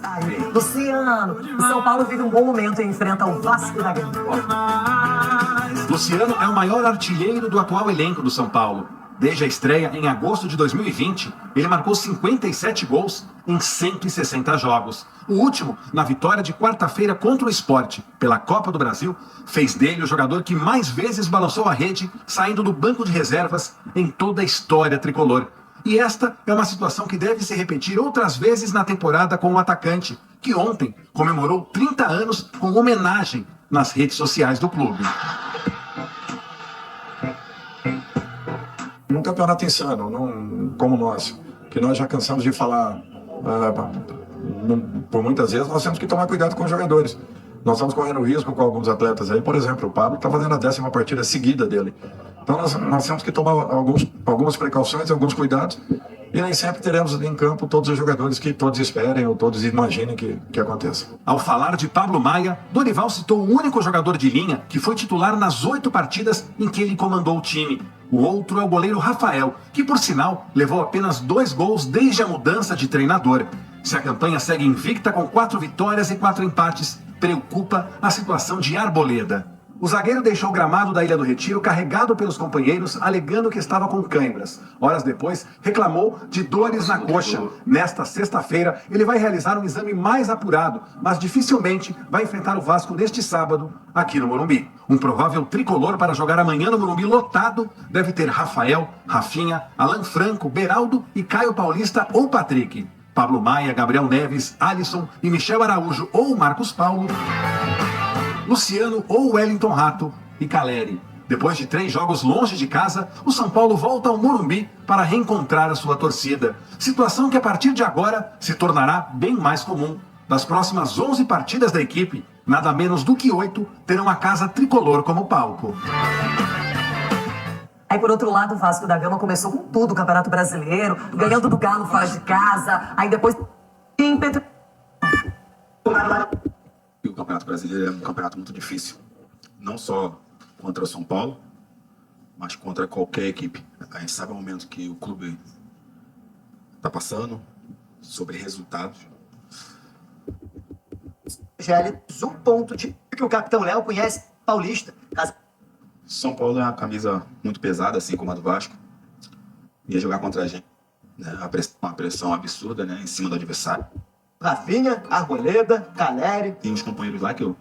Ai, Luciano, o São Paulo vive um bom momento e enfrenta o Vasco da Gama. Luciano é o maior artilheiro do atual elenco do São Paulo. Desde a estreia em agosto de 2020, ele marcou 57 gols em 160 jogos. O último, na vitória de quarta-feira contra o Sport, pela Copa do Brasil, fez dele o jogador que mais vezes balançou a rede, saindo do banco de reservas em toda a história tricolor. E esta é uma situação que deve se repetir outras vezes na temporada com o atacante, que ontem comemorou 30 anos com homenagem nas redes sociais do clube. Num campeonato insano, como nós, que nós já cansamos de falar por muitas vezes, nós temos que tomar cuidado com os jogadores. Nós estamos correndo risco com alguns atletas aí, por exemplo, o Pablo está fazendo a 10ª partida seguida dele. Então nós temos que tomar algumas precauções, alguns cuidados, e nem sempre teremos em campo todos os jogadores que todos esperem ou todos imaginem que aconteça. Ao falar de Pablo Maia, Dorival citou o único jogador de linha que foi titular nas 8 partidas em que ele comandou o time. O outro é o goleiro Rafael, que por sinal levou apenas 2 gols desde a mudança de treinador. Se a campanha segue invicta com 4 vitórias e 4 empates, preocupa a situação de Arboleda. O zagueiro deixou o gramado da Ilha do Retiro carregado pelos companheiros, alegando que estava com câimbras. Horas depois, reclamou de dores na coxa. Nesta sexta-feira, ele vai realizar um exame mais apurado, mas dificilmente vai enfrentar o Vasco neste sábado, aqui no Morumbi. Um provável tricolor para jogar amanhã no Morumbi lotado deve ter Rafael, Rafinha, Alan Franco, Beraldo e Caio Paulista ou Patrick. Pablo Maia, Gabriel Neves, Alisson e Michel Araújo ou Marcos Paulo, Luciano ou Wellington Rato e Caleri. Depois de 3 jogos longe de casa, o São Paulo volta ao Morumbi para reencontrar a sua torcida. Situação que a partir de agora se tornará bem mais comum. Das próximas 11 partidas da equipe, nada menos do que 8 terão a casa tricolor como palco. Aí, por outro lado, o Vasco da Gama começou com tudo o Campeonato Brasileiro, ganhando do Galo fora de casa, aí depois ímpeto. O Campeonato Brasileiro é um campeonato muito difícil, não só contra o São Paulo, mas contra qualquer equipe. A gente sabe o momento que o clube está passando, sobre resultados. Gelli, um ponto de que o capitão Léo conhece Paulista. São Paulo é uma camisa muito pesada, assim como a do Vasco. Ia jogar contra a gente, né? Uma pressão absurda, né? Em cima do adversário. Rafinha, Arboleda, Caleri. Tem uns companheiros lá que eu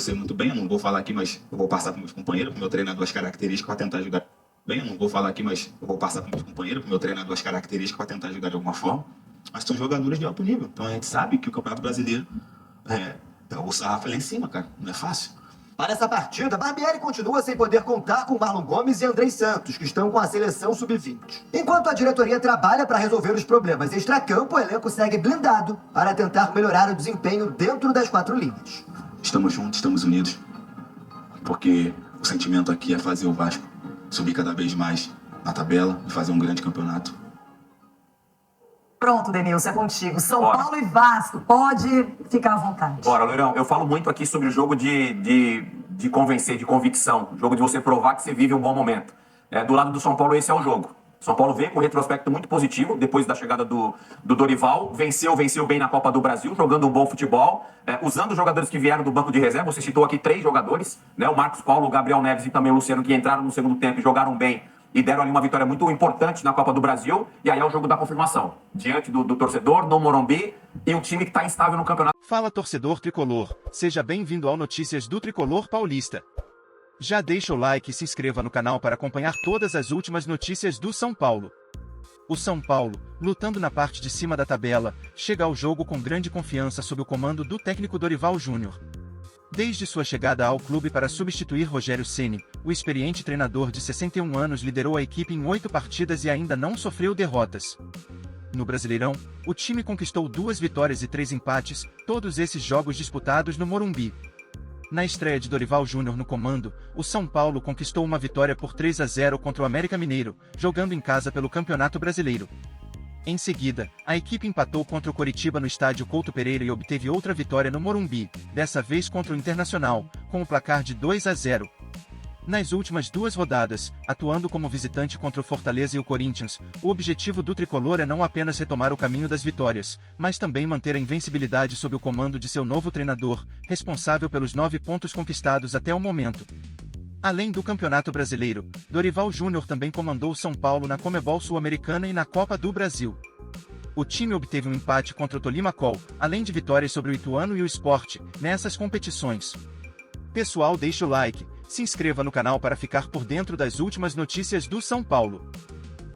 sei muito bem, eu não vou falar aqui, mas eu vou passar para meus companheiros, para o meu treinador as características para tentar ajudar. Bem, eu não vou falar aqui, mas eu vou passar para meus companheiros, para o meu treinador as características para tentar ajudar de alguma forma. Mas são jogadores de alto nível. Então a gente sabe que o Campeonato Brasileiro o sarrafo é lá em cima, cara. Não é fácil. Para essa partida, Barbieri continua sem poder contar com Marlon Gomes e Andrei Santos, que estão com a seleção sub-20. Enquanto a diretoria trabalha para resolver os problemas extracampo, o elenco segue blindado para tentar melhorar o desempenho dentro das 4 linhas. Estamos juntos, estamos unidos, porque o sentimento aqui é fazer o Vasco subir cada vez mais na tabela e fazer um grande campeonato. Pronto, Denilson, é contigo. São Paulo e Vasco, pode ficar à vontade. Bora, Loirão, eu falo muito aqui sobre o jogo de convencer, de convicção. O jogo de você provar que você vive um bom momento. Do lado do São Paulo, esse é o jogo. São Paulo vem com um retrospecto muito positivo, depois da chegada do Dorival. Venceu bem na Copa do Brasil, jogando um bom futebol, usando os jogadores que vieram do banco de reserva. Você citou aqui 3 jogadores, né? O Marcos Paulo, o Gabriel Neves e também o Luciano, que entraram no segundo tempo e jogaram bem. E deram ali uma vitória muito importante na Copa do Brasil. E aí é o jogo da confirmação. Diante do torcedor, no Morumbi, e um time que está instável no campeonato. Fala, torcedor tricolor. Seja bem-vindo ao Notícias do Tricolor Paulista. Já deixa o like e se inscreva no canal para acompanhar todas as últimas notícias do São Paulo. O São Paulo, lutando na parte de cima da tabela, chega ao jogo com grande confiança sob o comando do técnico Dorival Júnior. Desde sua chegada ao clube para substituir Rogério Ceni, o experiente treinador de 61 anos liderou a equipe em 8 partidas e ainda não sofreu derrotas. No Brasileirão, o time conquistou 2 vitórias e 3 empates, todos esses jogos disputados no Morumbi. Na estreia de Dorival Júnior no comando, o São Paulo conquistou uma vitória por 3-0 contra o América Mineiro, jogando em casa pelo Campeonato Brasileiro. Em seguida, a equipe empatou contra o Coritiba no estádio Couto Pereira e obteve outra vitória no Morumbi, dessa vez contra o Internacional, com o placar de 2-0. Nas últimas 2 rodadas, atuando como visitante contra o Fortaleza e o Corinthians, o objetivo do tricolor é não apenas retomar o caminho das vitórias, mas também manter a invencibilidade sob o comando de seu novo treinador, responsável pelos 9 pontos conquistados até o momento. Além do Campeonato Brasileiro, Dorival Júnior também comandou o São Paulo na Comebol Sul-Americana e na Copa do Brasil. O time obteve um empate contra o Tolima Col, além de vitórias sobre o Ituano e o Sport, nessas competições. Pessoal, deixe o like, se inscreva no canal para ficar por dentro das últimas notícias do São Paulo.